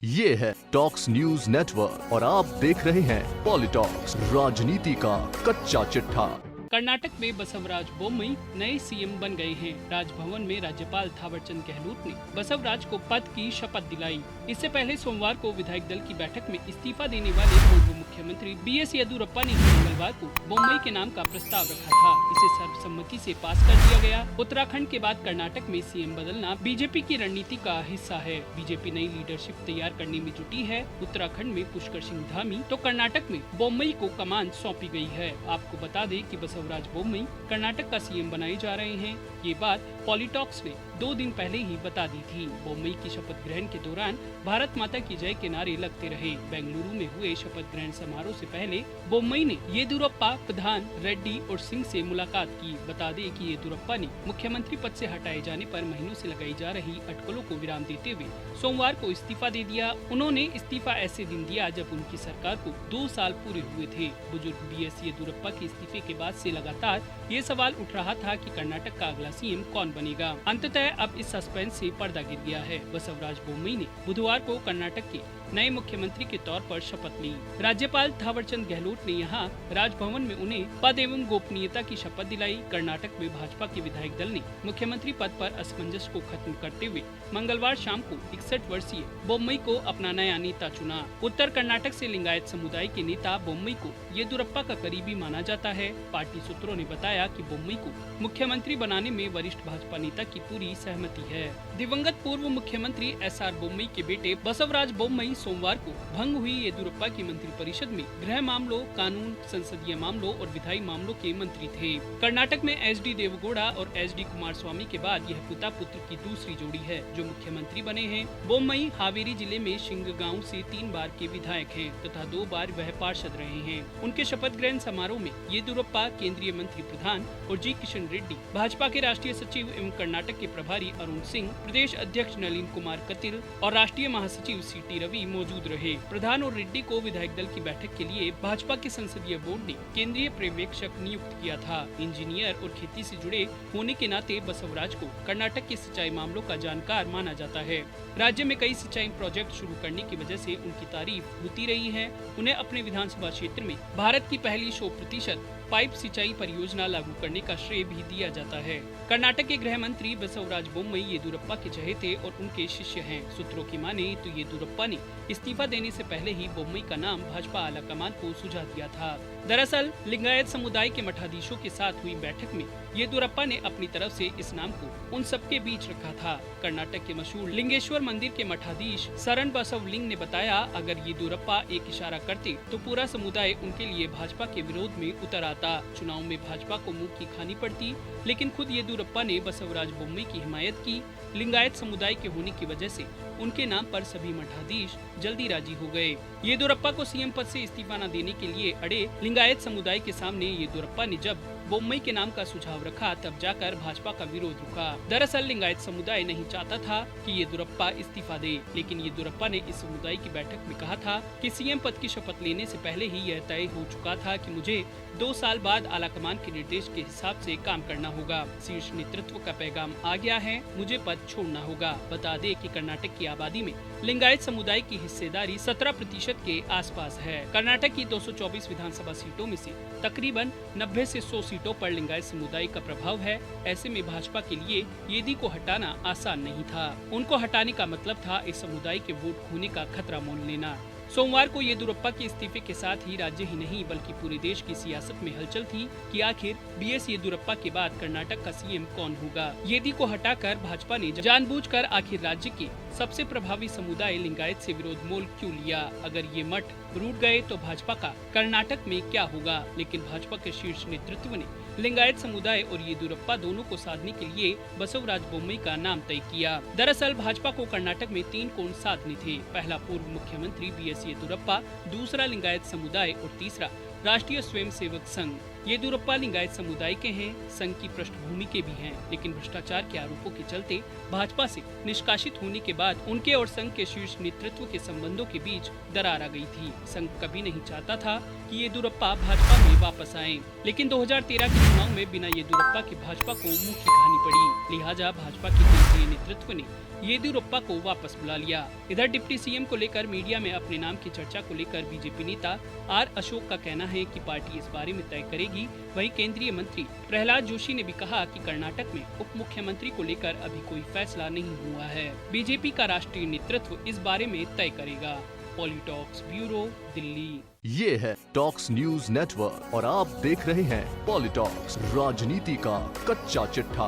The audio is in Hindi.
ये है टॉक्स न्यूज नेटवर्क और आप देख रहे हैं पॉलिटॉक्स, राजनीति का कच्चा चिट्ठा। कर्नाटक में बसवराज बोम्मई नए सीएम बन गए हैं। राजभवन में राज्यपाल थावरचंद गहलोत ने बसवराज को पद की शपथ दिलाई। इससे पहले सोमवार को विधायक दल की बैठक में इस्तीफा देने वाले पूर्व मुख्यमंत्री बीएस येदियुरप्पा ने मंगलवार को बोम्मई के नाम का प्रस्ताव रखा था। इसे सर्वसम्मति से पास कर दिया गया। उत्तराखंड के बाद कर्नाटक में सीएम बदलना बीजेपी की रणनीति का हिस्सा है। बीजेपी नई लीडरशिप तैयार करने में जुटी है। उत्तराखंड में पुष्कर सिंह धामी तो कर्नाटक में बोम्मई को कमान सौंपी गई है। आपको बता दें कि बसवराज बोम्मई कर्नाटक का सीएम बनाए जा रहे हैं। ये बात पॉलिटॉक्स ने 2 दिन पहले ही बता दी थी। बोम्मई की शपथ ग्रहण के दौरान भारत माता की जय के नारे लगते रहे। बेंगलुरु में हुए शपथ ग्रहण समारोह से पहले बोम्मई ने येदियुरप्पा, प्रधान, रेड्डी और सिंह से मुलाकात की। बता दें कि येदियुरप्पा ने मुख्यमंत्री पद से हटाए जाने पर महीनों से लगाई जा रही अटकलों को विराम देते हुए सोमवार को इस्तीफा दे दिया। उन्होंने इस्तीफा ऐसे दिन दिया जब उनकी सरकार को 2 साल पूरे हुए थे। बुजुर्ग बीएस येदियुरप्पा के इस्तीफे के बाद से लगातार ये सवाल उठ रहा था कि कर्नाटक का अगला सीएम कौन बनेगा। अंततः अब इस सस्पेंस से पर्दा गिर गया है। बसवराज बोम्मई ने बुधवार को कर्नाटक के नए मुख्यमंत्री के तौर पर शपथ ली। राज्यपाल थावरचंद गहलोत ने यहां राजभवन में उन्हें पद एवं गोपनीयता की शपथ दिलाई। कर्नाटक में भाजपा के विधायक दल ने मुख्यमंत्री पद पर असमंजस को खत्म करते हुए मंगलवार शाम को 61 वर्षीय बोम्मई को अपना नया नेता चुना। उत्तर कर्नाटक से लिंगायत समुदाय के नेता बोम्मई को येदियुरप्पा का करीबी माना जाता है। पार्टी सूत्रों ने बताया कि बोम्मई को मुख्यमंत्री बनाने में वरिष्ठ भाजपा नेता की पूरी सहमति है। दिवंगत पूर्व मुख्यमंत्री एसआर बोम्मई के बेटे बसवराज बोम्मई सोमवार को भंग हुई येदियुरप्पा की मंत्रिपरिषद में गृह मामलों, कानून, संसदीय मामलों और विधायी मामलों के मंत्री थे। कर्नाटक में एचडी देवगौड़ा और एचडी कुमारस्वामी के बाद यह पिता पुत्र की दूसरी जोड़ी है जो मुख्यमंत्री बने हैं। बोम्मई हावेरी जिले में शिंगगांव से 3 बार के विधायक हैं तथा 2 बार वह पार्षद रहे हैं। उनके शपथ ग्रहण समारोह में येदियुरप्पा, केंद्रीय मंत्री प्रधान और जी किशन रेड्डी, भाजपा के राष्ट्रीय सचिव एवं कर्नाटक के प्रभारी अरुण सिंह, प्रदेश अध्यक्ष नलिन कुमार कतील और राष्ट्रीय महासचिव सीटी रवि मौजूद रहे। प्रधान और रेड्डी को विधायक दल की बैठक के लिए भाजपा के संसदीय बोर्ड ने केंद्रीय पर्यवेक्षक नियुक्त किया था। इंजीनियर और खेती से जुड़े होने के नाते बसवराज को कर्नाटक के सिंचाई मामलों का जानकार माना जाता है। राज्य में कई सिंचाई प्रोजेक्ट शुरू करने की वजह से उनकी तारीफ होती रही है। उन्हें अपने विधानसभा क्षेत्र में भारत की पहली 100% पाइप सिंचाई परियोजना लागू करने का श्रेय भी दिया जाता है। कर्नाटक के गृह मंत्री बसवराज बोम्मई येदियुरप्पा के चहेते और उनके शिष्य हैं। सूत्रों की माने तो येदियुरप्पा ने इस्तीफा देने से पहले ही बोम्मई का नाम भाजपा आलाकमान को सुझा दिया था। दरअसल लिंगायत समुदाय के मठाधीशों के साथ हुई बैठक में येदियुरप्पा ने अपनी तरफ से इस नाम को उन सबके बीच रखा था। कर्नाटक के मशहूर लिंगेश्वर मंदिर के मठाधीश शरण बसवलिंग ने बताया, अगर येदियुरप्पा एक इशारा करते तो पूरा समुदाय उनके लिए भाजपा के विरोध में उतर आता। चुनाव में भाजपा को मुंह की खानी पड़ती, लेकिन खुद येदियुरप्पा ने बसवराज बोम्मई की हिमायत की। लिंगायत समुदाय के होने की वजह से उनके नाम पर सभी मठाधीश जल्दी राजी हो गए। येदियुरप्पा को सीएम पद से इस्तीफा न देने के लिए अड़े लिंगायत समुदाय के सामने येदियुरप्पा ने जब बोम्मई के नाम का सुझाव रखा तब जाकर भाजपा का विरोध रुका। दरअसल लिंगायत समुदाय नहीं चाहता था कि येदियुरप्पा इस्तीफा दे, लेकिन येदियुरप्पा ने इस समुदाय की बैठक में कहा था कि सीएम पद की शपथ लेने से पहले ही यह तय हो चुका था कि मुझे 2 साल बाद आलाकमान के निर्देश के हिसाब से काम करना होगा। शीर्ष नेतृत्व का पैगाम आ गया है, मुझे पद छोड़ना होगा। बता दें कि कर्नाटक की आबादी में लिंगायत समुदाय की हिस्सेदारी 17% के आसपास है। कर्नाटक की 224 विधानसभा सीटों में से तकरीबन 90 से 100 सीटों पर लिंगायत समुदाय का प्रभाव है। ऐसे में भाजपा के लिए येदी को हटाना आसान नहीं था। उनको हटाने का मतलब था इस समुदाय के वोट खोने का खतरा मोल लेना। सोमवार को येदियुरप्पा के इस्तीफे के साथ ही राज्य ही नहीं बल्कि पूरे देश की सियासत में हलचल थी कि आखिर बीएस येदियुरप्पा के बाद कर्नाटक का सीएम कौन होगा। येदी को हटाकर भाजपा ने जानबूझकर आखिर राज्य के सबसे प्रभावी समुदाय लिंगायत से विरोध मोल क्यों लिया। अगर ये मठ रूठ गए तो भाजपा का कर्नाटक में क्या होगा। लेकिन भाजपा के शीर्ष नेतृत्व ने लिंगायत समुदाय और येदियुरप्पा दोनों को साधने के लिए बसवराज बोम्मई का नाम तय किया। दरअसल भाजपा को कर्नाटक में 3 कोण साधने थे। पहला पूर्व मुख्यमंत्री बीएस येदियुरप्पा, दूसरा लिंगायत समुदाय और तीसरा राष्ट्रीय स्वयंसेवक संघ। येदियुरप्पा लिंगायत समुदाय के हैं, संघ की पृष्ठभूमि के भी हैं, लेकिन भ्रष्टाचार के आरोपों के चलते भाजपा से निष्कासित होने के बाद उनके और संघ के शीर्ष नेतृत्व के संबंधों के बीच दरार आ गई थी। संघ कभी नहीं चाहता था कि येदियुरप्पा भाजपा में वापस आएं, लेकिन 2013 के चुनाव में बिना येदियुरप्पा के भाजपा को मुंह की खानी पड़ी। लिहाजा भाजपा के केंद्रीय नेतृत्व ने येदियुरप्पा को वापस बुला लिया। इधर डिप्टी सीएम को लेकर मीडिया में अपने नाम की चर्चा को लेकर बीजेपी नेता आर अशोक का कहना है कि पार्टी इस बारे में तय करेगी। वहीं केंद्रीय मंत्री प्रहलाद जोशी ने भी कहा कि कर्नाटक में उप मुख्यमंत्री को लेकर अभी कोई फैसला नहीं हुआ है। बीजेपी का राष्ट्रीय नेतृत्व इस बारे में तय करेगा। पॉलिटॉक्स ब्यूरो, दिल्ली। ये है टॉक्स न्यूज नेटवर्क और आप देख रहे हैं पॉलिटॉक्स, राजनीति का कच्चा चिट्ठा।